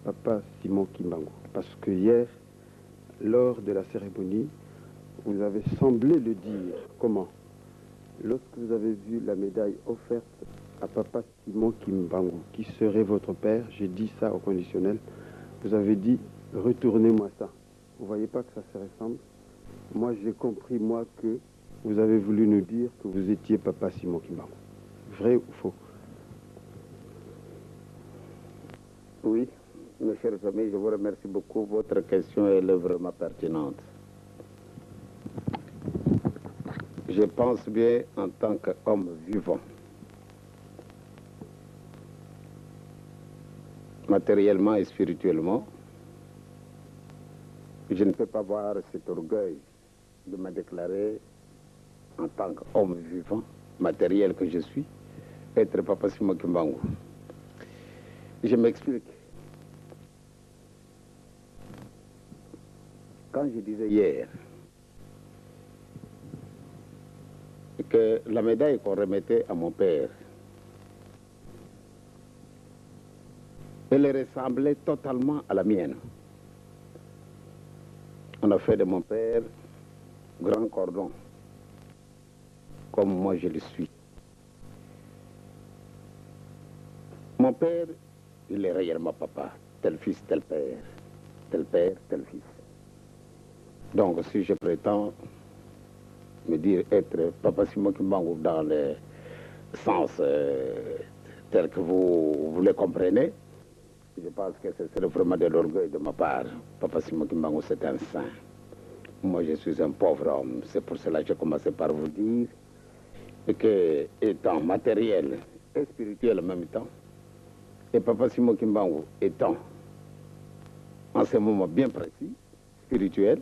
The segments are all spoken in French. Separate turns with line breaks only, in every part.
Papa Simon Kimbangu. Parce que hier, lors de la cérémonie, vous avez semblé le dire. Comment? Lorsque vous avez vu la médaille offerte à Papa Simon Kimbangu, qui serait votre père, j'ai dit ça au conditionnel, vous avez dit, retournez-moi ça. Vous voyez pas que ça se ressemble? Moi, j'ai compris, moi, que vous avez voulu nous dire que vous étiez Papa Simon Kimbangu. Vrai ou faux?
Oui, mes chers amis, je vous remercie beaucoup. Votre question est vraiment pertinente. Je pense bien en tant qu'homme vivant, matériellement et spirituellement, je ne peux pas avoir cet orgueil de me déclarer en tant qu'homme vivant, matériel que je suis, être Papa Simon Kimbangu. Je m'explique. Quand je disais hier que la médaille qu'on remettait à mon père, elle ressemblait totalement à la mienne. On a fait de mon père grand cordon, comme moi je le suis. Mon père, il est réellement papa, tel fils, tel père, tel père, tel fils. Donc si je prétends me dire être Papa Simon Kimbangu dans le sens tel que vous le comprenez, je pense que ce serait vraiment de l'orgueil de ma part. Papa Simon Kimbangu, c'est un saint. Moi, je suis un pauvre homme. C'est pour cela que j'ai commencé par vous dire que, étant matériel et spirituel en même temps, et Papa Simon Kimbangu étant, en ce moment bien précis, spirituel,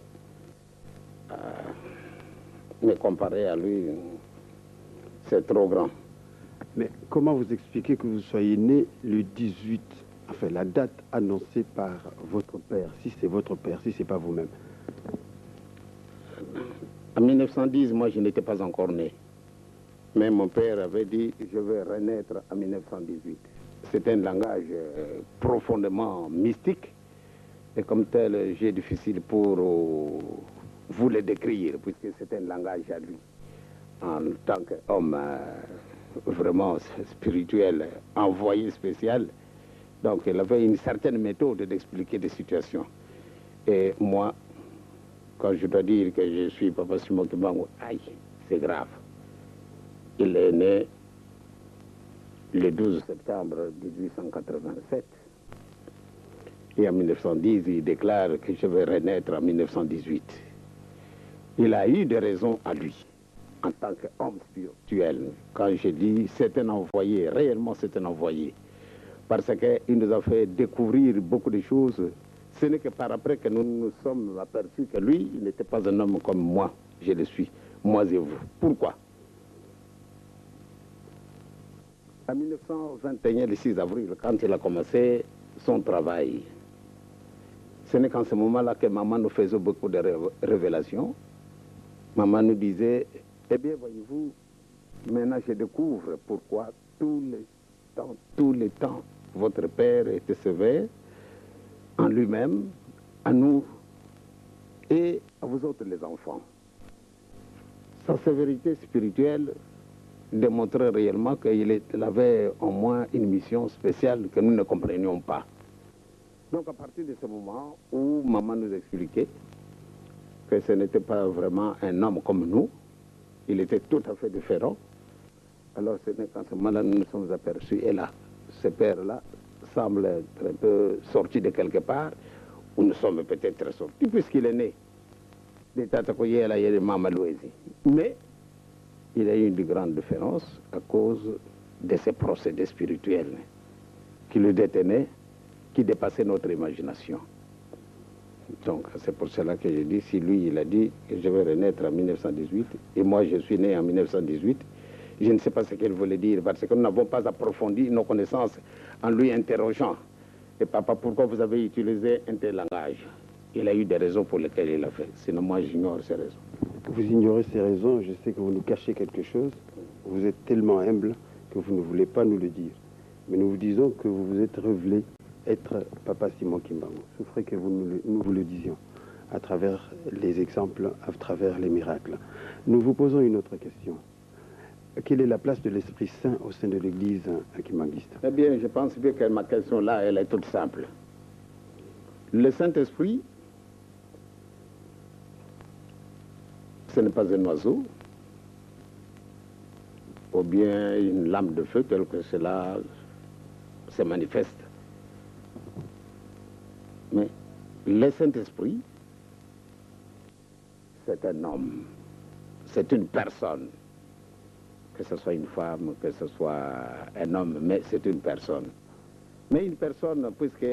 mais comparé à lui, c'est trop grand.
Mais comment vous expliquez que vous soyez né le 18, enfin la date annoncée par votre père, si c'est votre père, si c'est pas vous-même?
En 1910, moi, je n'étais pas encore né. Mais mon père avait dit, je vais renaître en 1918. C'est un langage profondément mystique. Et comme tel, j'ai difficile pour vous le décrire, puisque c'est un langage à lui. En tant qu'homme vraiment spirituel, envoyé spécial. Donc, il avait une certaine méthode d'expliquer des situations. Et moi, quand je dois dire que je suis Papa Simon Kimbangu, aïe, c'est grave. Il est né le 12 septembre 1887. Et en 1910, il déclare que je vais renaître en 1918. Il a eu des raisons à lui, en tant qu'homme spirituel. Quand je dis c'est un envoyé, réellement c'est un envoyé. Parce qu'il nous a fait découvrir beaucoup de choses. Ce n'est que par après que nous nous sommes aperçus que lui, il n'était pas un homme comme moi, je le suis, moi et vous. Pourquoi? En 1921, le 6 avril, quand il a commencé son travail, ce n'est qu'en ce moment-là que maman nous faisait beaucoup de révélations. Maman nous disait, eh bien, voyez-vous, maintenant je découvre pourquoi tous les temps, votre père était sévère en lui-même, à nous et à vous autres les enfants. Sa sévérité spirituelle démontrait réellement qu'il avait au moins une mission spéciale que nous ne comprenions pas. Donc à partir de ce moment où maman nous expliquait que ce n'était pas vraiment un homme comme nous, il était tout à fait différent, alors ce n'est qu'en ce moment-là nous nous sommes aperçus, et là, ce père-là semble être un peu sorti de quelque part, ou nous sommes peut-être sortis, puisqu'il est né de Tatakoye à la Mamadouézi. Mais il a eu une grande différence à cause de ces procédés spirituels qui le détenaient, qui dépassaient notre imagination. Donc c'est pour cela que je dis, si lui il a dit que je vais renaître en 1918, et moi je suis né en 1918, je ne sais pas ce qu'il voulait dire, parce que nous n'avons pas approfondi nos connaissances en lui interrogeant. Et papa, pourquoi vous avez utilisé un tel langage? Il a eu des raisons pour lesquelles il l'a fait. Sinon, moi, j'ignore ces raisons.
Vous ignorez ces raisons, je sais que vous nous cachez quelque chose. Vous êtes tellement humble que vous ne voulez pas nous le dire. Mais nous vous disons que vous vous êtes révélé être Papa Simon Kimbangu? Souffrez que nous vous le disions à travers les exemples, à travers les miracles. Nous vous posons une autre question. Quelle est la place de l'Esprit Saint au sein de l'Église kimbanguiste?
Eh bien, je pense bien que ma question là, elle est toute simple. Le Saint-Esprit, ce n'est pas un oiseau, ou bien une lame de feu telle que cela se manifeste. Mais le Saint-Esprit, c'est un homme, c'est une personne. Que ce soit une femme, que ce soit un homme, mais c'est une personne. Mais une personne, puisque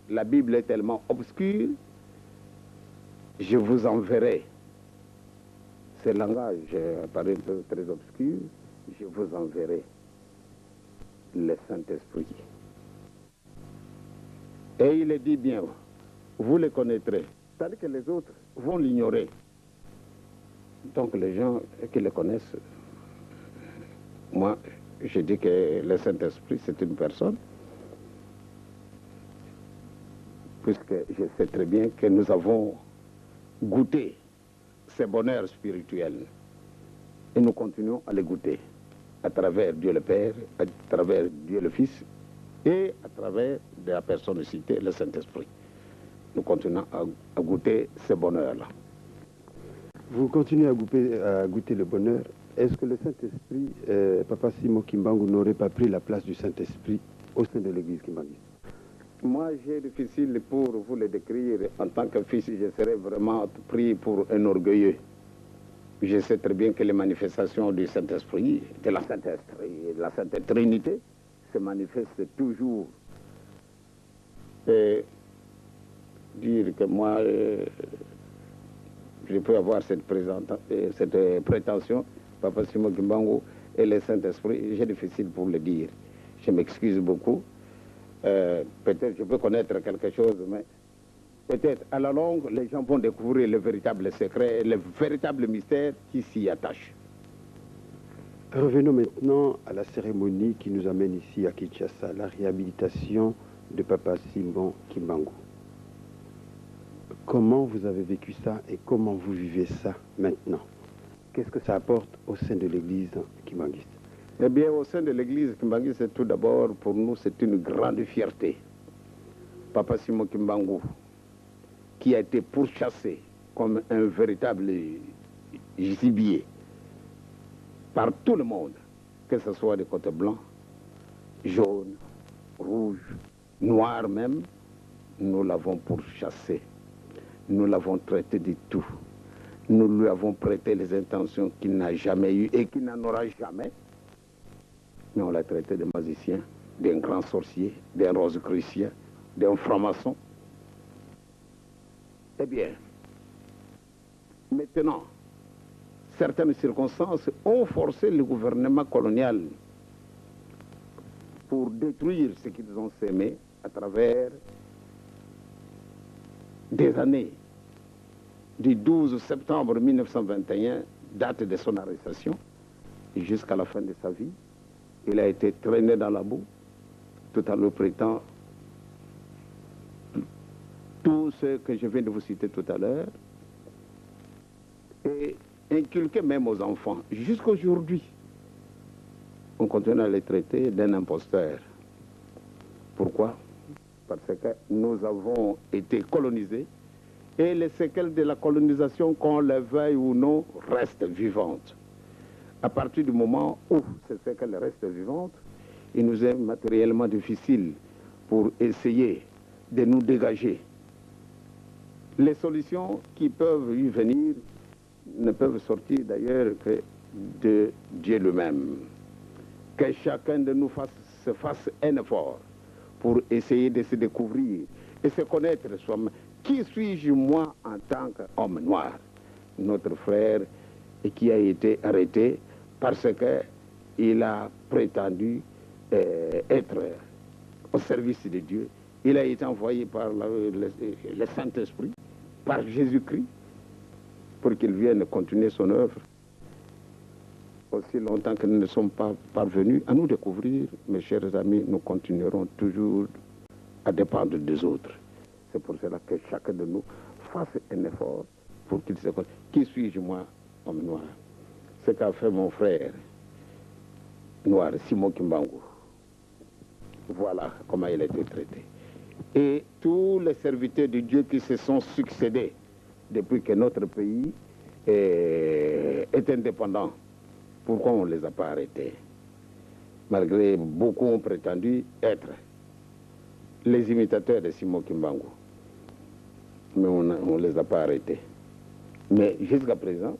la Bible est tellement obscure, je vous enverrai. Ce langage paraît très obscur, je vous enverrai le Saint-Esprit. Et il est dit bien, vous le connaîtrez, tandis que les autres vont l'ignorer. Donc les gens qui le connaissent, moi, je dis que le Saint-Esprit, c'est une personne, puisque je sais très bien que nous avons goûté ces bonheurs spirituels. Et nous continuons à les goûter à travers Dieu le Père, à travers Dieu le Fils et à travers de la personne citée, le Saint-Esprit. Nous continuons à goûter ces bonheurs-là.
Vous continuez à goûter le bonheur. Est-ce que le Saint-Esprit, Papa Simon Kimbangu, n'aurait pas pris la place du Saint-Esprit au sein de l'Église kimbanguiste?
Moi, j'ai difficile pour vous le décrire. En tant que fils, je serais vraiment pris pour un orgueilleux. Je sais très bien que les manifestations du Saint-Esprit, de la Sainte Trinité, se manifestent toujours. Et dire que moi, je peux avoir cette prétention, Papa Simon Kimbangu et le Saint-Esprit, j'ai difficile pour le dire. Je m'excuse beaucoup. Peut-être je peux connaître quelque chose, mais peut-être à la longue, les gens vont découvrir le véritable secret, le véritable mystère qui s'y attache.
Revenons maintenant à la cérémonie qui nous amène ici à Kinshasa, la réhabilitation de Papa Simon Kimbangu. Comment vous avez vécu ça et comment vous vivez ça maintenant? Qu'est-ce que ça apporte au sein de l'Église kimbanguiste?
Eh bien, au sein de l'Église kimbanguiste, tout d'abord, pour nous, c'est une grande fierté. Papa Simon Kimbangu, qui a été pourchassé comme un véritable gibier par tout le monde, que ce soit des côtés blancs, jaunes, rouges, noirs même, nous l'avons pourchassé. Nous l'avons traité de tout. Nous lui avons prêté les intentions qu'il n'a jamais eues et qu'il n'en aura jamais. Mais on l'a traité de magicien, d'un grand sorcier, d'un rosicrucien, d'un franc-maçon. Eh bien, maintenant, certaines circonstances ont forcé le gouvernement colonial pour détruire ce qu'ils ont sémé à travers des années. Du 12 septembre 1921, date de son arrestation, jusqu'à la fin de sa vie, il a été traîné dans la boue, tout en le prêtant tout ce que je viens de vous citer tout à l'heure, et inculqué même aux enfants. Jusqu'à aujourd'hui, on continue à les traiter d'un imposteur. Pourquoi? Parce que nous avons été colonisés et les séquelles de la colonisation, qu'on le veuille ou non, restent vivantes. À partir du moment où ces séquelles restent vivantes, il nous est matériellement difficile pour essayer de nous dégager. Les solutions qui peuvent y venir ne peuvent sortir d'ailleurs que de Dieu lui-même. Que chacun de nous fasse un effort pour essayer de se découvrir et se connaître soi-même. Qui suis-je moi en tant qu'homme noir? Notre frère qui a été arrêté parce qu'il a prétendu être au service de Dieu. Il a été envoyé par le Saint-Esprit, par Jésus-Christ, pour qu'il vienne continuer son œuvre. Aussi longtemps que nous ne sommes pas parvenus à nous découvrir, mes chers amis, nous continuerons toujours à dépendre des autres. C'est pour cela que chacun de nous fasse un effort pour qu'il se connaisse. Qui suis-je, moi, homme noir? Ce qu'a fait mon frère noir, Simon Kimbangu. Voilà comment il a été traité. Et tous les serviteurs de Dieu qui se sont succédés depuis que notre pays est indépendant, pourquoi on ne les a pas arrêtés? Malgré beaucoup ont prétendu être les imitateurs de Simon Kimbangu. Mais on ne les a pas arrêtés. Mais jusqu'à présent,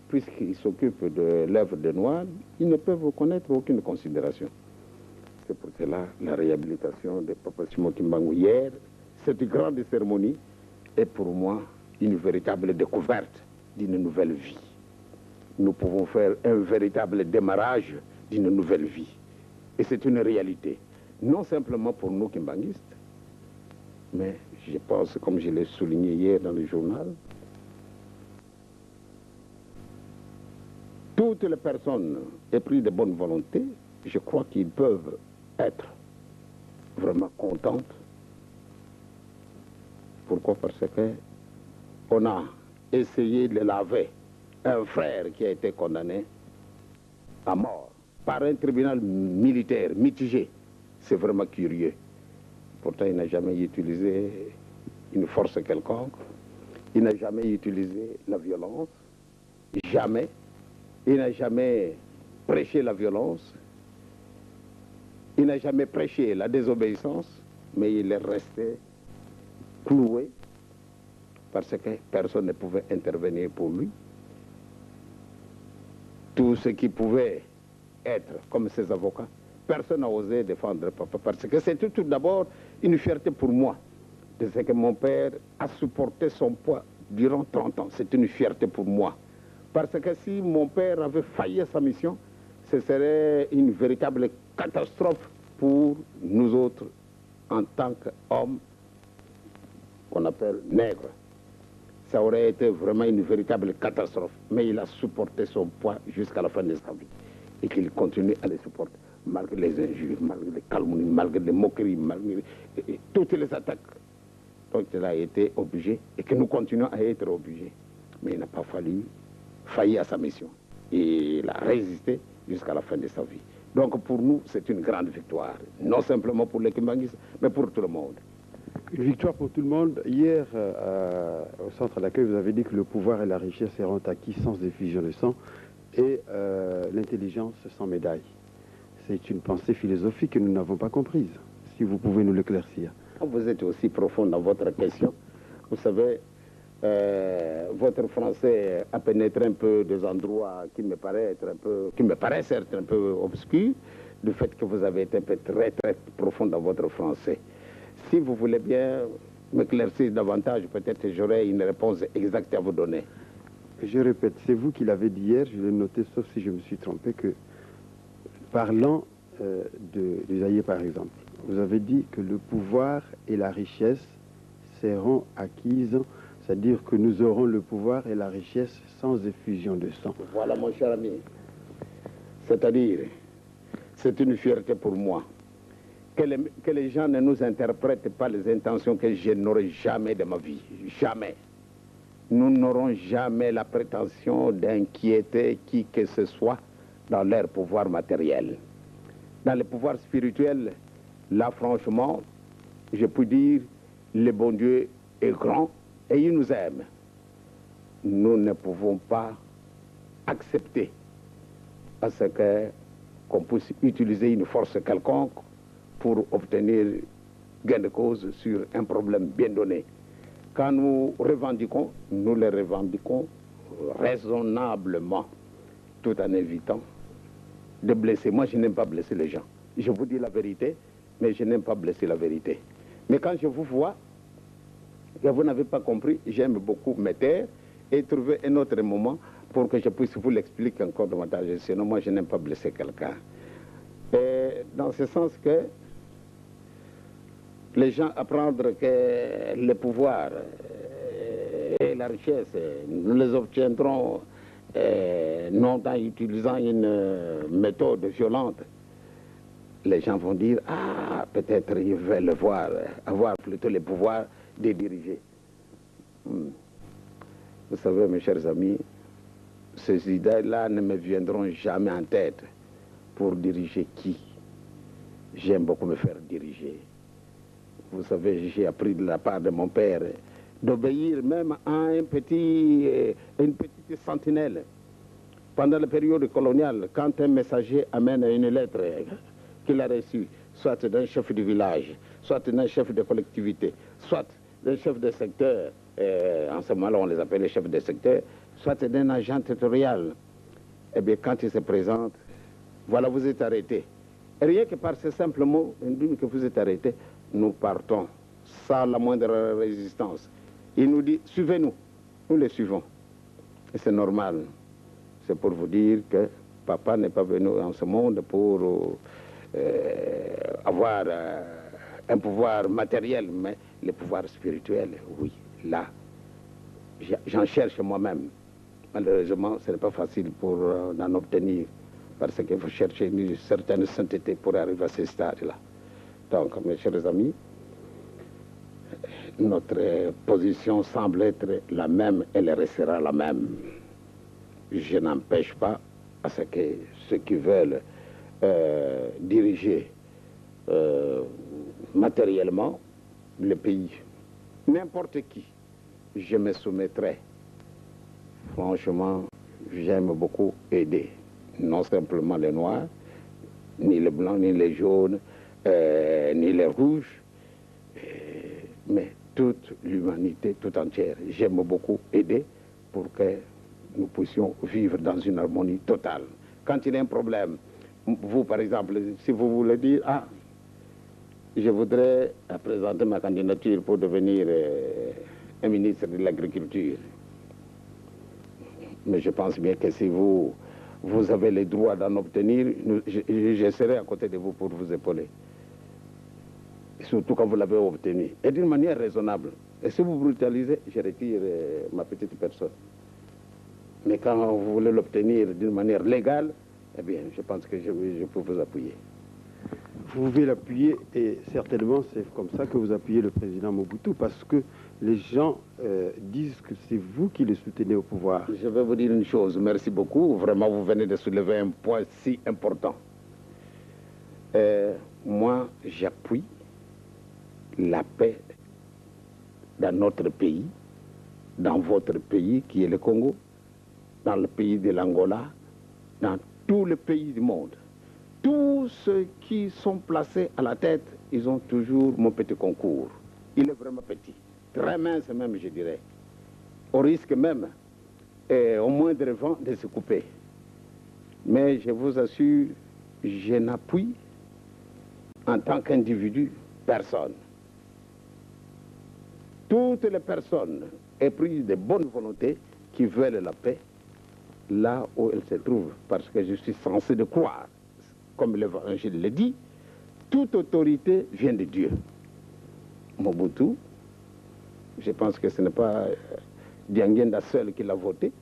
puisqu'ils s'occupent de l'œuvre des Noirs, ils ne peuvent reconnaître aucune considération. C'est pour cela la réhabilitation de Papa Simon Kimbangu hier, cette grande cérémonie est pour moi une véritable découverte d'une nouvelle vie. Nous pouvons faire un véritable démarrage d'une nouvelle vie. Et c'est une réalité, non simplement pour nous kimbanguistes, mais je pense, comme je l'ai souligné hier dans le journal, toutes les personnes épris de bonne volonté, je crois qu'ils peuvent être vraiment contentes. Pourquoi? Parce qu'on a essayé de laver un frère qui a été condamné à mort par un tribunal militaire mitigé. C'est vraiment curieux. Pourtant, il n'a jamais utilisé une force quelconque. Il n'a jamais utilisé la violence. Jamais. Il n'a jamais prêché la violence. Il n'a jamais prêché la désobéissance. Mais il est resté cloué parce que personne ne pouvait intervenir pour lui. Tout ce qui pouvait être comme ses avocats, personne n'a osé défendre papa parce que c'est tout d'abord une fierté pour moi de ce que mon père a supporté son poids durant 30 ans. C'est une fierté pour moi. Parce que si mon père avait failli à sa mission, ce serait une véritable catastrophe pour nous autres en tant qu'hommes qu'on appelle nègres. Ça aurait été vraiment une véritable catastrophe. Mais il a supporté son poids jusqu'à la fin de sa vie. Et qu'il continue à les supporter, malgré les injures, malgré les calomnies, malgré les moqueries, malgré toutes les attaques. Donc il a été obligé, et que nous continuons à être obligés. Mais il n'a pas failli à sa mission. Et il a résisté jusqu'à la fin de sa vie. Donc pour nous, c'est une grande victoire. Non simplement pour les Kimbanguistes, mais pour tout le monde.
Une victoire pour tout le monde. Hier, au centre d'accueil, vous avez dit que le pouvoir et la richesse seront acquis sans effusion de sang et l'intelligence sans médaille. C'est une pensée philosophique que nous n'avons pas comprise. Si vous pouvez nous l'éclaircir.
Vous êtes aussi profond dans votre question. Vous savez, votre français a pénétré un peu des endroits qui me paraissent être un peu obscurs, du fait que vous avez été un peu très profond dans votre français. Si vous voulez bien m'éclaircir davantage, peut-être j'aurai une réponse exacte à vous donner.
Je répète, c'est vous qui l'avez dit hier, je l'ai noté, sauf si je me suis trompé, que parlant d'Isaïe par exemple, vous avez dit que le pouvoir et la richesse seront acquises, c'est-à-dire que nous aurons le pouvoir et la richesse sans effusion de sang.
Voilà mon cher ami. C'est-à-dire, c'est une fierté pour moi. Que les gens ne nous interprètent pas les intentions que je n'aurai jamais de ma vie. Jamais. Nous n'aurons jamais la prétention d'inquiéter qui que ce soit dans leur pouvoir matériel. Dans le pouvoir spirituel, là franchement, je peux dire, le bon Dieu est grand et il nous aime. Nous ne pouvons pas accepter parce qu'on puisse utiliser une force quelconque pour obtenir gain de cause sur un problème bien donné. Quand nous revendiquons, nous le revendiquons raisonnablement, tout en évitant de blesser. Moi, je n'aime pas blesser les gens. Je vous dis la vérité, mais je n'aime pas blesser la vérité. Mais quand je vous vois, que vous n'avez pas compris, j'aime beaucoup me taire et trouver un autre moment pour que je puisse vous l'expliquer encore davantage. Sinon, moi, je n'aime pas blesser quelqu'un. Et dans ce sens que les gens apprendre que le pouvoir et la richesse, nous les obtiendrons non en utilisant une méthode violente, les gens vont dire, ah, peut-être ils veulent avoir plutôt le pouvoir de diriger. Vous savez, mes chers amis, ces idées-là ne me viendront jamais en tête pour diriger qui. J'aime beaucoup me faire diriger. Vous savez, j'ai appris de la part de mon père d'obéir même à une petite sentinelle. Pendant la période coloniale, quand un messager amène une lettre qu'il a reçue, soit d'un chef du village, soit d'un chef de collectivité, soit d'un chef de secteur, en ce moment-là on les appelle les chefs de secteur, soit d'un agent territorial, eh bien quand il se présente, voilà, vous êtes arrêté. Et rien que par ce simple mot, que vous êtes arrêté, nous partons sans la moindre résistance. Il nous dit, suivez-nous. Nous les suivons. Et c'est normal. C'est pour vous dire que papa n'est pas venu en ce monde pour avoir un pouvoir matériel, mais le pouvoir spirituel, oui, là, j'en cherche moi-même. Malheureusement, ce n'est pas facile pour en obtenir, parce qu'il faut chercher une certaine sainteté pour arriver à ce stade-là. Donc, mes chers amis, notre position semble être la même, elle restera la même. Je n'empêche pas à ce que ceux qui veulent diriger matériellement le pays, n'importe qui, je me soumettrai. Franchement, j'aime beaucoup aider, non simplement les Noirs, ni les Blancs, ni les Jaunes, ni les Rouges, mais toute l'humanité tout entière. J'aime beaucoup aider pour que nous puissions vivre dans une harmonie totale. Quand il y a un problème, vous par exemple, si vous voulez dire, ah, je voudrais présenter ma candidature pour devenir un ministre de l'Agriculture. Mais je pense bien que si vous avez le droit d'en obtenir, je serai à côté de vous pour vous épauler. Surtout quand vous l'avez obtenu. Et d'une manière raisonnable. Et si vous brutalisez, je retire ma petite personne. Mais quand vous voulez l'obtenir d'une manière légale, eh bien, je pense que je peux vous appuyer.
Vous pouvez l'appuyer et certainement c'est comme ça que vous appuyez le président Mobutu parce que les gens disent que c'est vous qui le soutenez au pouvoir.
Je vais vous dire une chose, merci beaucoup. Vraiment, vous venez de soulever un point si important. Moi, j'appuie la paix dans notre pays, dans votre pays qui est le Congo, dans le pays de l'Angola, dans tous les pays du monde. Tous ceux qui sont placés à la tête, ils ont toujours mon petit concours. Il est vraiment petit, très mince même, je dirais. Au risque même, au moindre vent, de se couper. Mais je vous assure, je n'appuie en tant qu'individu personne. Toutes les personnes éprises de bonne volonté qui veulent la paix, là où elles se trouvent, parce que je suis censé de croire, comme l'Évangile le dit, toute autorité vient de Dieu. Mobutu, je pense que ce n'est pas Diangenda seul qui l'a voté.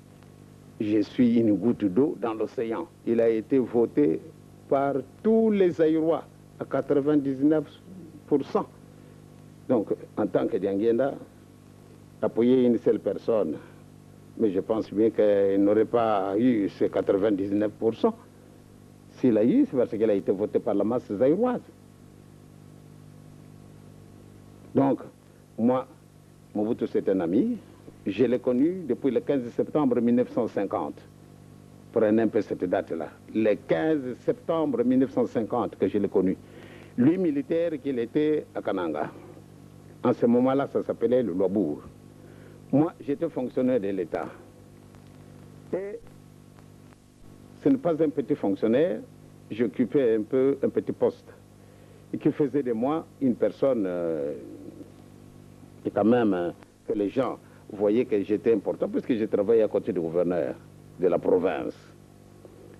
Je suis une goutte d'eau dans l'océan. Il a été voté par tous les Zaïrois à 99%. Donc, en tant que Diangenda, appuyer une seule personne, mais je pense bien qu'il n'aurait pas eu ces 99%. S'il a eu, c'est parce qu'il a été voté par la masse zaïroise. Donc, moi, Mobutu, c'est un ami. Je l'ai connu depuis le 15 septembre 1950. Prenez un peu cette date-là. Le 15 septembre 1950 que je l'ai connu. Lui, militaire, qu'il était à Kananga. En ce moment-là, ça s'appelait le Loabour. Moi, j'étais fonctionnaire de l'État. Et ce n'est pas un petit fonctionnaire, j'occupais un petit poste. Et qui faisait de moi une personne qui quand même, que les gens voyaient que j'étais important, puisque j'ai travaillé à côté du gouverneur de la province.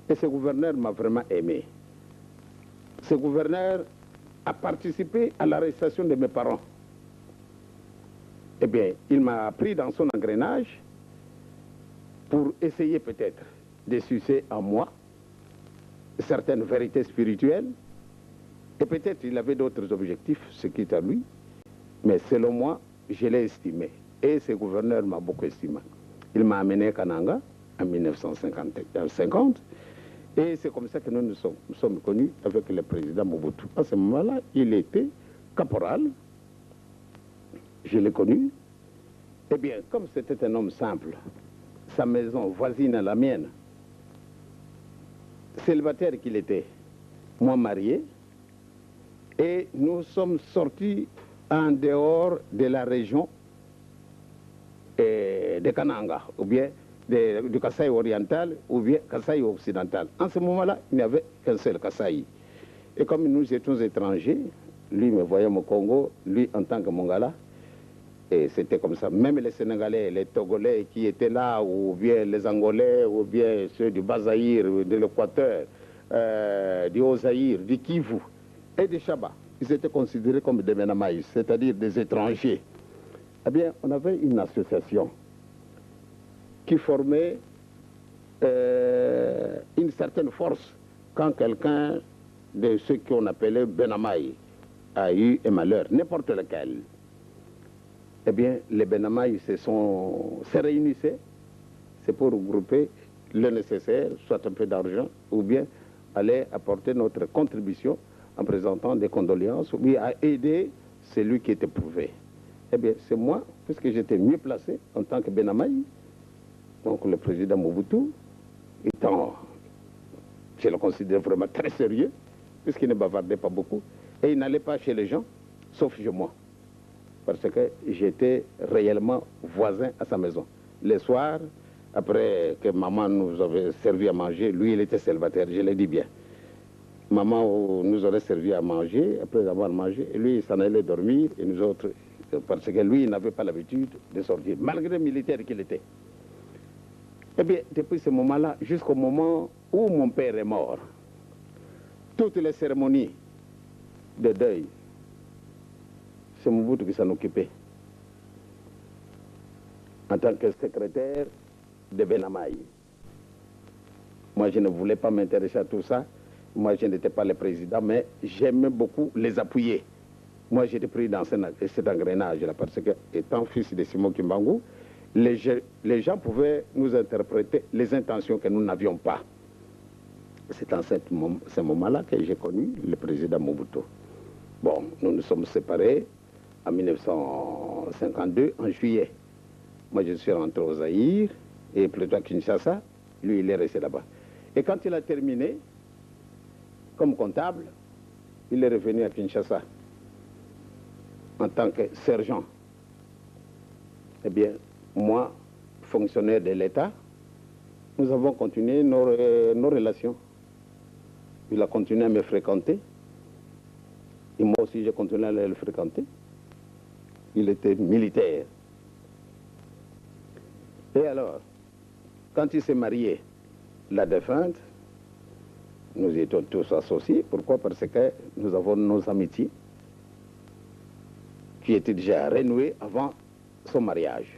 Et ce gouverneur m'a vraiment aimé. Ce gouverneur a participé à l'arrestation de mes parents. Eh bien, il m'a pris dans son engrenage pour essayer peut-être de sucer en moi certaines vérités spirituelles Et peut-être il avait d'autres objectifs, ce qui est à lui, mais selon moi, je l'ai estimé. Et ce gouverneur m'a beaucoup estimé. Il m'a amené à Kananga en 1950. Et c'est comme ça que nous sommes connus avec le président Mobutu. À ce moment-là, il était caporal. Je l'ai connu. Eh bien, comme c'était un homme simple, sa maison voisine à la mienne, célibataire qu'il était, moi marié, et nous sommes sortis en dehors de la région de Kananga, ou bien du Kasaï oriental, ou bien Kasaï occidental. En ce moment-là, il n'y avait qu'un seul Kasaï. Et comme nous étions étrangers, lui me voyait au Congo, lui en tant que Mongala, et c'était comme ça. Même les Sénégalais, les Togolais qui étaient là, ou bien les Angolais, ou bien ceux du Bas-Zaïre, de l'Équateur, du Haut-Zaïre, du Kivu et du Chaba, ils étaient considérés comme des Menamaïs, c'est-à-dire des étrangers. Eh bien, on avait une association qui formait une certaine force quand quelqu'un de ceux qu'on appelait Benamaï a eu un malheur, n'importe lequel. Eh bien, les Benamaï se réunissaient, c'est pour regrouper le nécessaire, soit un peu d'argent, ou bien aller apporter notre contribution en présentant des condoléances, ou bien à aider celui qui était prouvé. Eh bien, c'est moi, puisque j'étais mieux placé en tant que Benamaï, donc le président Mobutu, étant, je le considère vraiment très sérieux, puisqu'il ne bavardait pas beaucoup, et il n'allait pas chez les gens, sauf chez moi, parce que j'étais réellement voisin à sa maison. Les soirs, après que maman nous avait servi à manger, lui il était célibataire, je le dis bien. Maman nous aurait servi à manger, après avoir mangé, lui il s'en allait dormir, et nous autres, parce que lui il n'avait pas l'habitude de sortir, malgré le militaire qu'il était. Eh bien, depuis ce moment-là, jusqu'au moment où mon père est mort, toutes les cérémonies de deuil, c'est Mobutu qui s'en occupait. En tant que secrétaire de Benamaï. Moi, je ne voulais pas m'intéresser à tout ça. Moi, je n'étais pas le président, mais j'aimais beaucoup les appuyer. Moi, j'étais pris dans cet engrenage-là, parce que, étant fils de Simon Kimbangu, les gens pouvaient nous interpréter les intentions que nous n'avions pas. C'est en ce moment-là que j'ai connu le président Mobutu. Bon, nous nous sommes séparés en 1952, en juillet. Moi, je suis rentré au Zaïre, et plutôt à Kinshasa, lui, il est resté là-bas. Et quand il a terminé, comme comptable, il est revenu à Kinshasa en tant que sergent. Eh bien, moi, fonctionnaire de l'État, nous avons continué nos relations. Il a continué à me fréquenter. Et moi aussi, j'ai continué à le fréquenter. Il était militaire. Et alors, quand il s'est marié, la défunte, nous étions tous associés. Pourquoi? Parce que nous avons nos amitiés qui étaient déjà renouées avant son mariage.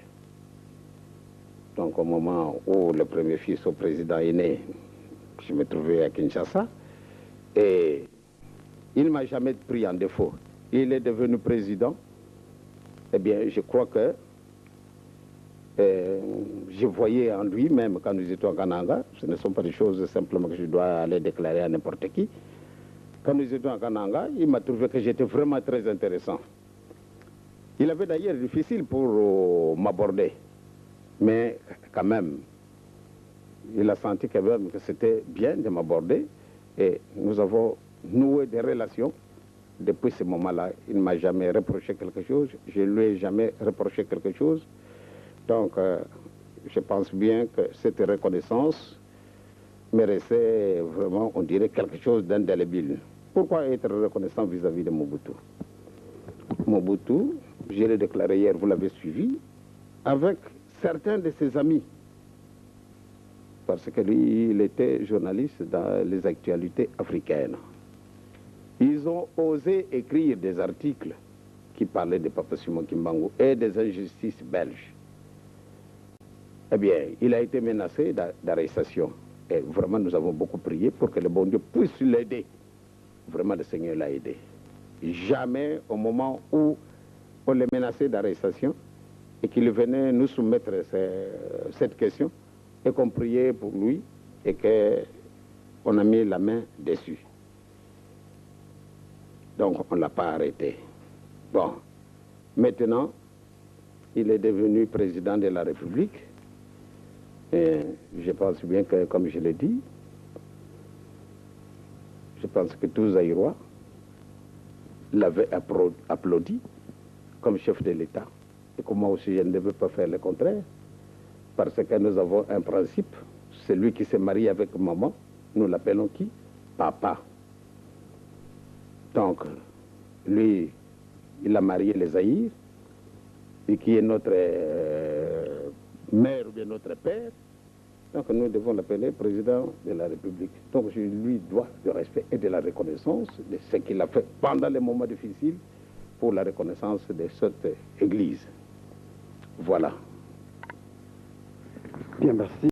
Donc au moment où le premier fils au président est né, je me trouvais à Kinshasa et il ne m'a jamais pris en défaut. Il est devenu président. Eh bien, je crois que je voyais en lui, même quand nous étions à Kananga, ce ne sont pas des choses simplement que je dois aller déclarer à n'importe qui. Quand nous étions à Kananga, il m'a trouvé que j'étais vraiment très intéressant. Il avait d'ailleurs difficile pour m'aborder, mais quand même, il a senti quand même que c'était bien de m'aborder et nous avons noué des relations. Depuis ce moment-là, il ne m'a jamais reproché quelque chose, je ne lui ai jamais reproché quelque chose. Donc, je pense bien que cette reconnaissance méritait vraiment, on dirait, quelque chose d'indélébile. Pourquoi être reconnaissant vis-à-vis de Mobutu? Mobutu, je l'ai déclaré hier, vous l'avez suivi, avec certains de ses amis. Parce que lui, il était journaliste dans les actualités africaines. Ils ont osé écrire des articles qui parlaient de Papa Simon Kimbangu et des injustices belges. Eh bien, il a été menacé d'arrestation. Et vraiment, nous avons beaucoup prié pour que le bon Dieu puisse l'aider. vraiment le Seigneur l'a aidé. Jamais au moment où on les menaçait d'arrestation et qu'il venait nous soumettre cette question et qu'on priait pour lui et qu'on a mis la main dessus. Donc on ne l'a pas arrêté. Bon, maintenant, il est devenu président de la République. Et je pense bien que, comme je l'ai dit, je pense que tous Zaïrois l'avaient applaudi comme chef de l'État. Et que moi aussi, je ne veux pas faire le contraire. Parce que nous avons un principe. Celui qui se marie avec maman, nous l'appelons qui? Papa. Donc, lui, il a marié les Zaïre, et qui est notre mère ou bien notre père. Donc nous devons l'appeler président de la République. Donc je lui dois du respect et de la reconnaissance de ce qu'il a fait pendant les moments difficiles pour la reconnaissance de cette église. Voilà.
Bien, merci.